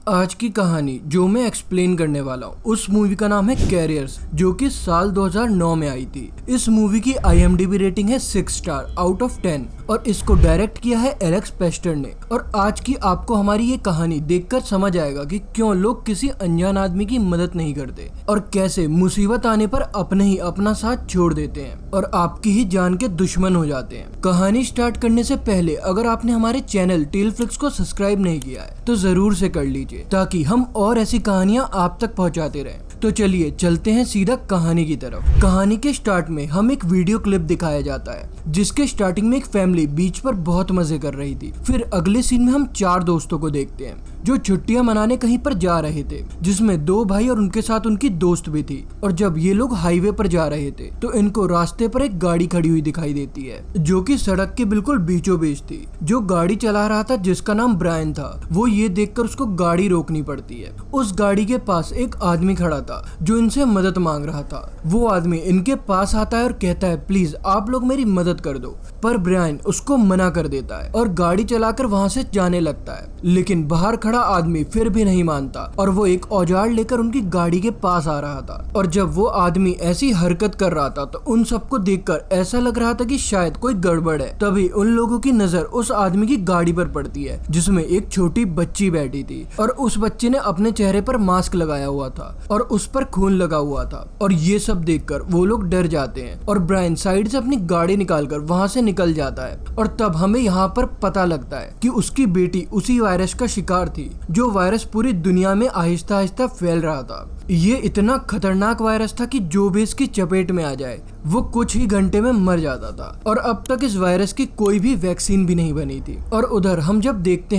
आज की कहानी जो मैं एक्सप्लेन करने वाला हूँ उस मूवी का नाम है कैरियर्स, जो कि साल 2009 में आई थी। इस मूवी की IMDb रेटिंग है 6 स्टार आउट ऑफ 10 और इसको डायरेक्ट किया है एलेक्स पेस्टर ने। और आज की आपको हमारी ये कहानी देखकर समझ आएगा कि क्यों लोग किसी अनजान आदमी की मदद नहीं करते और कैसे मुसीबत आने पर अपने ही अपना साथ छोड़ देते हैं और आपकी ही जान के दुश्मन हो जाते हैं। कहानी स्टार्ट करने से पहले अगर आपने हमारे चैनल टेल फ्लिक्स को सब्सक्राइब नहीं किया है तो जरूर से कर लीजिए ताकि हम और ऐसी कहानियां आप तक पहुंचाते रहें। तो चलिए चलते हैं सीधा कहानी की तरफ। कहानी के स्टार्ट में हम एक वीडियो क्लिप दिखाया जाता है जिसके स्टार्टिंग में एक फैमिली बीच पर बहुत मजे कर रही थी। फिर अगले सीन में हम 4 दोस्तों को देखते हैं जो छुट्टियां मनाने कहीं पर जा रहे थे, जिसमें 2 भाई और उनके साथ उनकी दोस्त भी थी। और जब ये लोग हाईवे पर जा रहे थे तो इनको रास्ते पर एक गाड़ी खड़ी हुई दिखाई देती है जो कि सड़क के बिल्कुल बीचों बीच थी। जो गाड़ी चला रहा था जिसका नाम ब्रायन था, वो ये देखकर उसको गाड़ी रोकनी पड़ती है। उस गाड़ी के पास एक आदमी खड़ा था जो इनसे मदद मांग रहा था। वो आदमी इनके पास आता है और कहता है प्लीज आप लोग मेरी मदद कर दो, पर ब्रायन उसको मना कर देता है और गाड़ी चलाकर वहाँ से जाने लगता है। लेकिन बाहर खड़ा आदमी फिर भी नहीं मानता और वो एक औजार लेकर उनकी गाड़ी के पास आ रहा था। और जब वो आदमी ऐसी हरकत कर रहा था तो उन सबको देखकर ऐसा लग रहा था कि शायद कोई गड़बड़ है। तभी उन लोगों की नजर उस आदमी की गाड़ी पर पड़ती है जिसमें एक छोटी बच्ची बैठी थी और उस बच्चे ने अपने चेहरे पर मास्क लगाया हुआ था और उस पर खून लगा हुआ था। और ये सब देखकर वो लोग डर जाते हैं और ब्रायन साइड से अपनी गाड़ी निकालकर वहां से निकल जाता है। और तब हमें यहाँ पर पता लगता है कि उसकी बेटी उसी वायरस का शिकार थी, जो वायरस पूरी दुनिया में आहिस्ता आहिस्ता फैल रहा था। ये इतना खतरनाक वायरस था कि जो भी इसकी चपेट में आ जाए वो कुछ ही घंटे में मर जाता था। और अब तक इस वायरस की कोई भी वैक्सीन भी नहीं बनी थी। और उधर हम देखते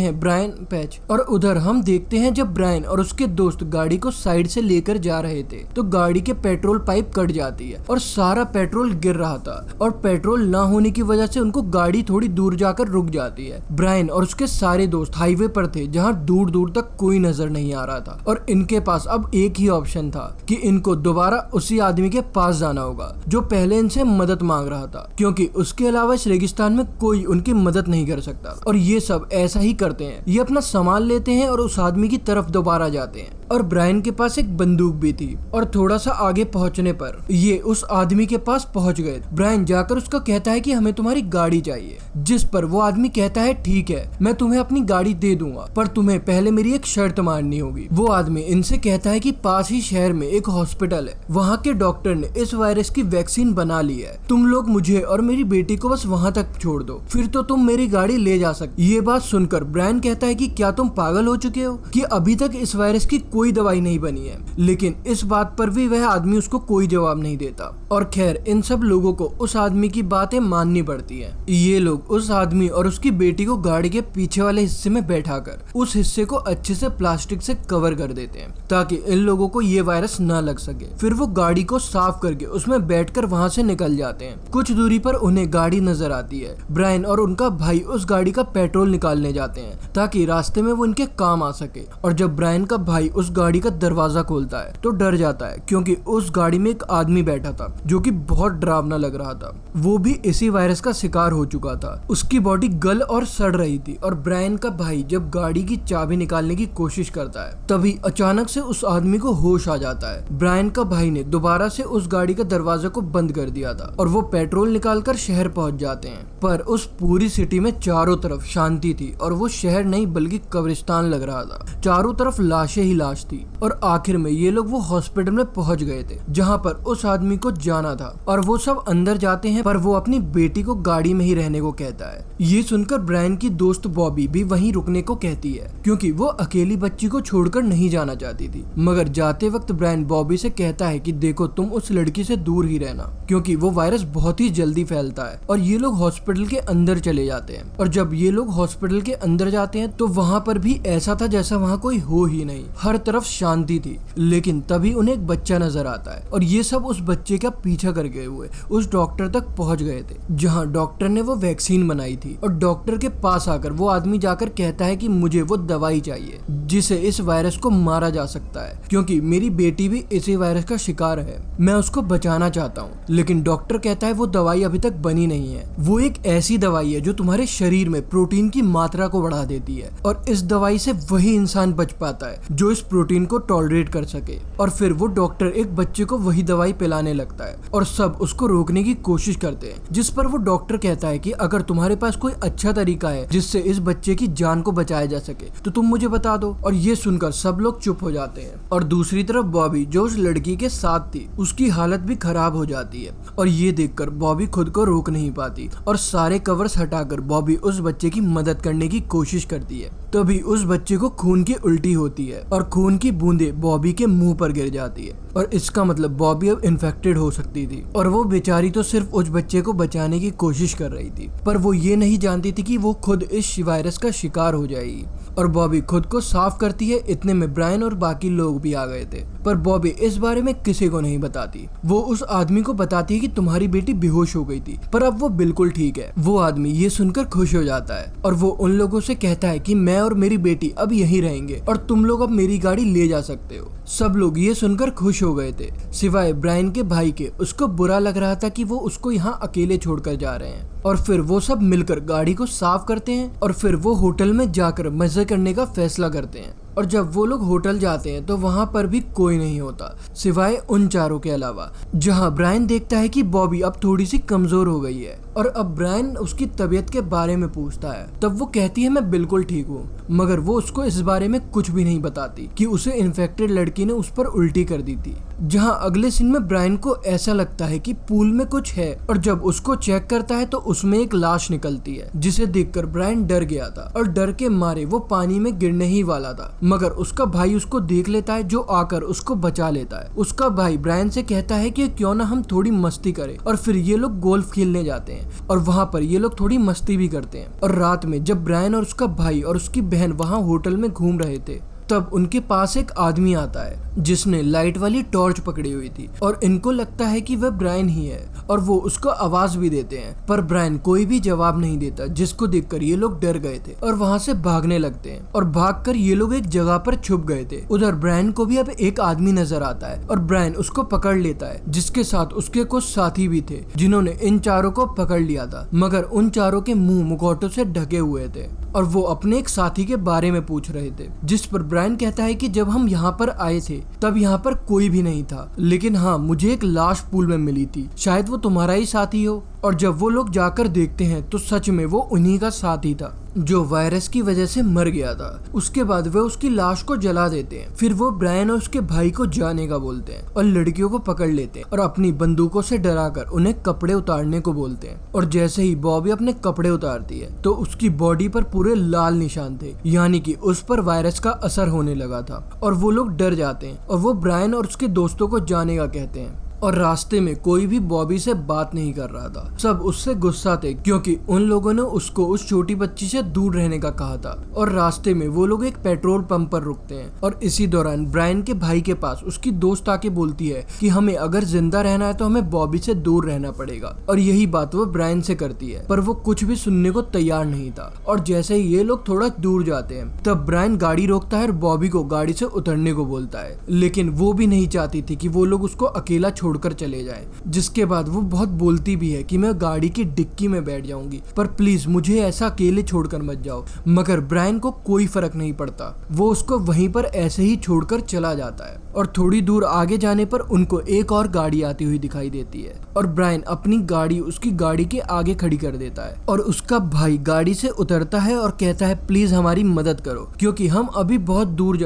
हैं जब ब्रायन और उसके दोस्त गाड़ी को साइड से लेकर जा रहे थे तो गाड़ी के पेट्रोल पाइप कट जाती है और सारा पेट्रोल गिर रहा था। और पेट्रोल ना होने की वजह से उनको गाड़ी थोड़ी दूर जाकर रुक जाती है। ब्रायन और उसके सारे दोस्त हाईवे पर थे जहाँ दूर दूर तक कोई नजर नहीं आ रहा था और इनके पास अब एक ही ऑप्शन था कि इनको दोबारा उसी आदमी के पास जाना होगा जो पहले इनसे मदद मांग रहा था, क्योंकि उसके अलावा इस रेगिस्तान में कोई उनकी मदद नहीं कर सकता। और ये सब ऐसा ही करते हैं, ये अपना सामान लेते हैं और उस आदमी की तरफ दोबारा जाते हैं। और ब्रायन के पास एक बंदूक भी थी और थोड़ा सा आगे पहुंचने पर ये उस आदमी के पास पहुंच गए। ब्रायन जाकर उसको कहता है कि हमें तुम्हारी गाड़ी चाहिए, जिस पर वो आदमी कहता है ठीक है मैं तुम्हें अपनी गाड़ी दे दूंगा, पर तुम्हें पहले मेरी एक शर्त माननी होगी। वो आदमी इनसे कहता है कि पास ही शहर में एक हॉस्पिटल है, वहाँ के डॉक्टर ने इस वायरस की वैक्सीन बना ली है, तुम लोग मुझे और मेरी बेटी को बस वहाँ तक छोड़ दो, फिर तो तुम मेरी गाड़ी ले जा सकते। ये बात सुनकर ब्रायन कहता है कि क्या तुम पागल हो चुके हो कि अभी तक इस वायरस की कोई दवाई नहीं बनी है। लेकिन इस बात पर भी वह आदमी उसको कोई जवाब नहीं देता। और खैर इन सब लोगों को उस आदमी की बातें माननी पड़ती है। ये लोग उस आदमी और उसकी बेटी को गाड़ी के पीछे वाले हिस्से में बैठाकर उस हिस्से को अच्छे से प्लास्टिक से कवर कर देते हैं ताकि इन लोगों को ये वायरस ना लग सके। फिर वो गाड़ी को साफ करके उसमें बैठकर वहां से निकल जाते हैं। कुछ दूरी पर उन्हें गाड़ी नजर आती है। ब्रायन और उनका भाई उस गाड़ी का पेट्रोल निकालने जाते हैं ताकि रास्ते में वो इनके काम आ सके। और जब ब्रायन का भाई उस गाड़ी का दरवाजा खोलता है तो डर जाता है, क्योंकि उस गाड़ी में एक आदमी बैठा था जो कि बहुत डरावना लग रहा था। वो भी इसी वायरस का शिकार हो चुका था। उसकी बॉडी गल और सड़ रही थी। और ब्रायन का भाई जब गाड़ी की चाबी निकालने की कोशिश करता है तभी अचानक से उस आदमी को होश आ जाता है। ब्रायन का भाई ने दोबारा से उस गाड़ी का दरवाजा को बंद कर दिया था और वो पेट्रोल निकालकर शहर पहुंच जाते हैं। पर उस पूरी सिटी में चारों तरफ शांति थी और वो शहर नहीं बल्कि कब्रिस्तान लग रहा था। चारों तरफ लाशें ही लाश थी। और आखिर में ये लोग वो हॉस्पिटल में पहुंच गए थे जहां पर उस आदमी को जाना था। और वो सब अंदर जाते हैं पर वो अपनी बेटी को गाड़ी में ही रहने को कहता है। ये सुनकर ब्रायन की दोस्त बॉबी भी वहीं रुकने को कहती है, क्योंकि वो अकेली बच्ची को छोड़कर नहीं जाना चाहती थी। मगर जाते वक्त ब्रायन बॉबी से कहता है कि देखो तुम उस लड़की से दूर ही रहना, क्योंकि वो वायरस बहुत ही जल्दी फैलता है। और ये लोग हॉस्पिटल के अंदर चले जाते हैं। और जब ये लोग हॉस्पिटल के अंदर जाते हैं तो वहाँ पर भी ऐसा था जैसा वहाँ कोई हो ही नहीं। हर तरफ शांति थी, लेकिन तभी उन्हें एक बच्चा नजर आता है और ये सब उस बच्चे का पीछा कर गए हुए उस डॉक्टर तक पहुंच गए थे जहां डॉक्टर ने वो वैक्सीन बनाई थी। और डॉक्टर के पास आकर वो आदमी जाकर कहता है कि मुझे वो दवाई चाहिए जिसे इस वायरस को मारा जा सकता है, क्योंकि मेरी बेटी भी इसी वायरस का शिकार है, मैं उसको बचाना चाहता हूँ। लेकिन डॉक्टर कहता है वो दवाई अभी तक बनी नहीं है, वो एक ऐसी दवाई है जो तुम्हारे शरीर में प्रोटीन की मात्रा को बढ़ा देती है और इस दवाई से वही इंसान बच पाता है जो इस प्रोटीन को टॉलरेट कर सके। और फिर वो डॉक्टर एक बच्चे को वही दवाई पिलाने लगता है और सब उसको रोकने की कोशिश करते हैं, जिस पर वो डॉक्टर कहता है कि अगर तुम्हारे पास कोई अच्छा तरीका है जिससे इस बच्चे की जान को बचाया जा सके तो तुम मुझे बता दो। और ये सुनकर सब लोग चुप हो जाते हैं। और दूसरी तरफ बॉबी जो उस लड़की के साथ थी उसकी हालत भी खराब हो जाती है और ये देखकर बॉबी खुद को रोक नहीं पाती और सारे कवर्स हटाकर बॉबी उस बच्चे की मदद करने की कोशिश करती है। तभी उस बच्चे को खून की उल्टी होती है और खून की बूंदें बॉबी के मुंह पर गिर जाती है और इसका मतलब बॉबी अब इन्फेक्टेड हो सकती थी और वो बेचारी तो सिर्फ उस बच्चे को बचाने की कोशिश कर रही थी, पर वो ये नहीं जानती थी कि वो खुद इस वायरस का शिकार हो जाएगी। और बॉबी खुद को साफ करती है, इतने में ब्रायन और बाकी लोग भी आ गए थे, पर बॉबी इस बारे में किसी को नहीं बताती। वो उस आदमी को बताती है कि तुम्हारी बेटी बेहोश हो गई थी, पर अब वो बिल्कुल ठीक है। वो आदमी ये सुनकर खुश हो जाता है और वो उन लोगों से कहता है कि मैं और मेरी बेटी अब यहीं रहेंगे और तुम लोग अब मेरी गाड़ी ले जा सकते हो। सब लोग ये सुनकर खुश हो गए थे सिवाय ब्रायन के भाई के। उसको बुरा लग रहा था कि वो उसको यहाँ अकेले छोड़कर जा रहे हैं। और फिर वो सब मिलकर गाड़ी को साफ करते हैं और फिर वो होटल में जाकर मजे करने का फैसला करते हैं। और जब वो लोग होटल जाते हैं तो वहाँ पर भी कोई नहीं होता सिवाय उन चारों के अलावा, जहाँ ब्रायन देखता है कि बॉबी अब थोड़ी सी कमजोर हो गई है। और अब ब्रायन उसकी तबीयत के बारे में पूछता है, तब वो कहती है मैं बिल्कुल ठीक हूँ, मगर वो उसको इस बारे में कुछ भी नहीं बताती कि उसे इन्फेक्टेड लड़की ने उस पर उल्टी कर दी थी। जहाँ अगले सीन में ब्रायन को ऐसा लगता है कि पूल में कुछ है और जब उसको चेक करता है तो उसमें एक लाश निकलती है, जिसे देखकर ब्रायन डर गया था और डर के मारे वो पानी में गिरने ही वाला था, मगर उसका भाई उसको देख लेता है जो आकर उसको बचा लेता है। उसका भाई ब्रायन से कहता है कि क्यों ना हम थोड़ी मस्ती करें और फिर ये लोग गोल्फ खेलने जाते हैं और वहाँ पर ये लोग थोड़ी मस्ती भी करते हैं। और रात में जब ब्रायन और उसका भाई और उसकी बहन वहाँ होटल में घूम रहे थे तब उनके पास एक आदमी आता है जिसने लाइट वाली टॉर्च पकड़ी हुई थी और इनको लगता है कि वह ब्रायन ही है और वो उसको आवाज भी देते हैं, पर ब्रायन कोई भी जवाब नहीं देता, जिसको देखकर ये लोग डर गए थे और वहाँ से भागने लगते हैं। और भागकर ये लोग एक जगह पर छुप गए थे। उधर ब्रायन को भी अब एक आदमी नजर आता है और ब्रायन उसको पकड़ लेता है, जिसके साथ उसके कुछ साथी भी थे जिन्होंने इन चारों को पकड़ लिया था, मगर उन चारों के मुंह मुखौटों से ढके हुए थे और वो अपने एक साथी के बारे में पूछ रहे थे। जिस पर ब्रायन कहता है कि जब हम यहाँ पर आए थे तब यहाँ पर कोई भी नहीं था, लेकिन हाँ मुझे एक लाश पूल में मिली थी, शायद वो तुम्हारा ही साथी हो। और जब वो लोग जाकर देखते हैं तो सच में वो उन्हीं का साथी था जो वायरस की वजह से मर गया था। उसके बाद वे उसकी लाश को जला देते हैं। फिर वो ब्रायन और उसके भाई को जाने का बोलते हैं और लड़कियों को पकड़ लेते हैं और अपनी बंदूकों से डराकर उन्हें कपड़े उतारने को बोलते हैं। और जैसे ही बॉबी अपने कपड़े उतारती है तो उसकी बॉडी पर पूरे लाल निशान थे, यानी कि उस पर वायरस का असर होने लगा था। और वो लोग डर जाते हैं और वो ब्रायन और उसके दोस्तों को जाने का कहते हैं। और रास्ते में कोई भी बॉबी से बात नहीं कर रहा था, सब उससे गुस्सा थे क्योंकि उन लोगों ने उसको उस छोटी बच्ची से दूर रहने का कहा था। और रास्ते में वो लोग एक पेट्रोल पंप पर रुकते हैं और इसी दौरान ब्रायन के भाई के पास उसकी दोस्त आके बोलती है कि हमें अगर जिंदा रहना है तो हमें बॉबी से दूर रहना पड़ेगा। और यही बात वो ब्रायन से करती है, पर वो कुछ भी सुनने को तैयार नहीं था। और जैसे ही ये लोग थोड़ा दूर जाते हैं तब ब्रायन गाड़ी रोकता है और बॉबी को गाड़ी से उतरने को बोलता है, लेकिन वो भी नहीं चाहती थी कि वो लोग उसको अकेला छोड़कर चले जाएं। जिसके बाद वो बहुत बोलती भी है कि मैं गाड़ी की डिक्की में बैठ जाऊंगी, पर प्लीज मुझे ऐसा अकेले छोड़कर मत जाओ। मगर ब्रायन को कोई फर्क नहीं पड़ता, वो उसको वहीं पर ऐसे ही छोड़कर चला जाता है। और थोड़ी दूर आगे जाने पर उनको एक और गाड़ी आती हुई दिखाई देती है और ब्रायन अपनी गाड़ी उसकी गाड़ी के आगे खड़ी कर देता है और उसका भाई गाड़ी से उतरता है और कहता है प्लीज हमारी मदद करो क्योंकि हम अभी बहुत दूर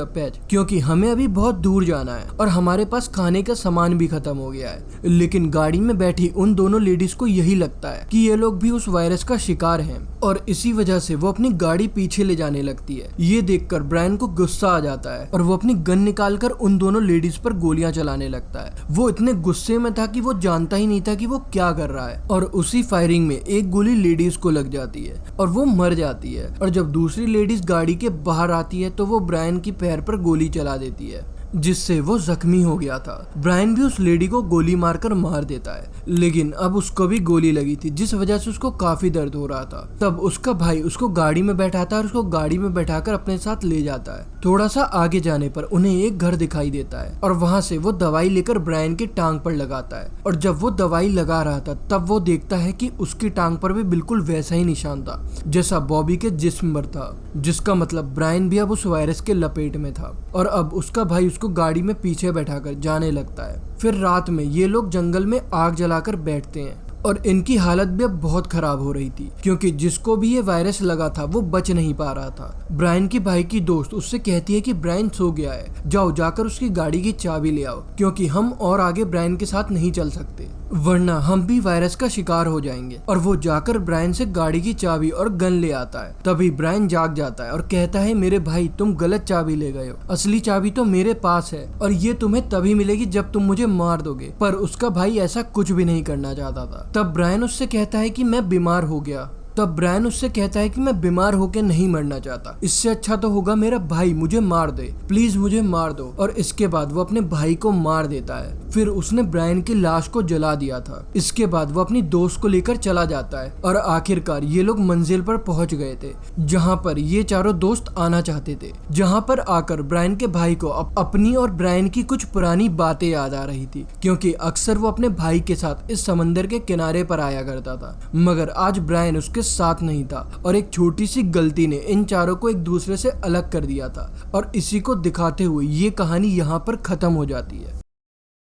क्योंकि हमें अभी बहुत दूर जाना है और हमारे पास खाने का सामान भी खत्म हो गया है। लेकिन गाड़ी में बैठी उन दोनों लेडीज को यही लगता है कि ये लोग भी उस वायरस का शिकार हैं और इसी वजह से वो अपनी गाड़ी पीछे ले जाने लगती है। ये देखकर ब्रायन को गुस्सा आ जाता है और वो अपनी गन निकालकर उन दोनों दोनों लेडीज पर गोलियां चलाने लगता है। वो इतने गुस्से में था कि वो जानता ही नहीं था कि वो क्या कर रहा है, और उसी फायरिंग में एक गोली लेडीज को लग जाती है और वो मर जाती है। और जब दूसरी लेडीज गाड़ी के बाहर आती है तो वो ब्रायन की पैर पर गोली चला देती है, जिससे वो जख्मी हो गया था। ब्रायन भी उस लेडी को गोली मारकर मार देता है, लेकिन अब उसको भी गोली लगी थी, जिस वजह से उसको काफी दर्द हो रहा था। तब उसका भाई उसको गाड़ी में बैठाता है और उसको गाड़ी में बैठाकर अपने साथ ले जाता है। थोड़ा सा आगे जाने पर उन्हें एक घर दिखाई देता है और वहां से वो दवाई लेकर ब्रायन की टांग पर लगाता है। और जब वो दवाई लगा रहा था तब वो देखता है कि उसकी टांग पर भी बिल्कुल वैसा ही निशान था जैसा बॉबी के जिस्म पर था, जिसका मतलब ब्रायन भी अब उस वायरस के लपेट में था। और अब उसका भाई उसको गाड़ी में पीछे बैठाकर जाने लगता है। फिर रात में ये लोग जंगल में आग जलाकर बैठते हैं और इनकी हालत भी अब बहुत खराब हो रही थी, क्योंकि जिसको भी ये वायरस लगा था वो बच नहीं पा रहा था। ब्रायन की भाई की दोस्त उससे कहती है कि ब्रायन सो गया है, जाओ जाकर उसकी गाड़ी की चाबी ले आओ, क्योंकि हम और आगे ब्रायन के साथ नहीं चल सकते, वरना हम भी वायरस का शिकार हो जाएंगे। और वो जाकर ब्रायन से गाड़ी की चाबी और गन ले आता है। तभी ब्रायन जाग जाता है और कहता है, मेरे भाई तुम गलत चाबी ले गए हो, असली चाबी तो मेरे पास है और ये तुम्हें तभी मिलेगी जब तुम मुझे मार दोगे। पर उसका भाई ऐसा कुछ भी नहीं करना चाहता था। तब ब्रायन उससे कहता है कि मैं बीमार हो गया। तब ब्रायन उससे कहता है कि मैं बीमार होकर नहीं मरना चाहता, इससे अच्छा तो होगा मेरा भाई मुझे मार दे, प्लीज मुझे मार दो। और इसके बाद वो अपने भाई को मार देता है। फिर उसने ब्रायन की लाश को जला दिया था। इसके बाद वो अपनी दोस्त को लेकर चला जाता है और आखिरकार ये लोग मंजिल पर पहुंच गए थे, जहाँ पर ये चारों दोस्त आना चाहते थे। जहाँ पर आकर ब्रायन के भाई को अपनी और ब्रायन की कुछ पुरानी बातें याद आ रही थी, क्योंकि अक्सर वो अपने भाई के साथ इस समंदर के किनारे पर आया करता था, मगर आज ब्रायन उसके साथ नहीं था और एक छोटी सी गलती ने इन चारों को एक दूसरे से अलग कर दिया था। और इसी को दिखाते हुए ये कहानी यहाँ पर खत्म हो जाती है।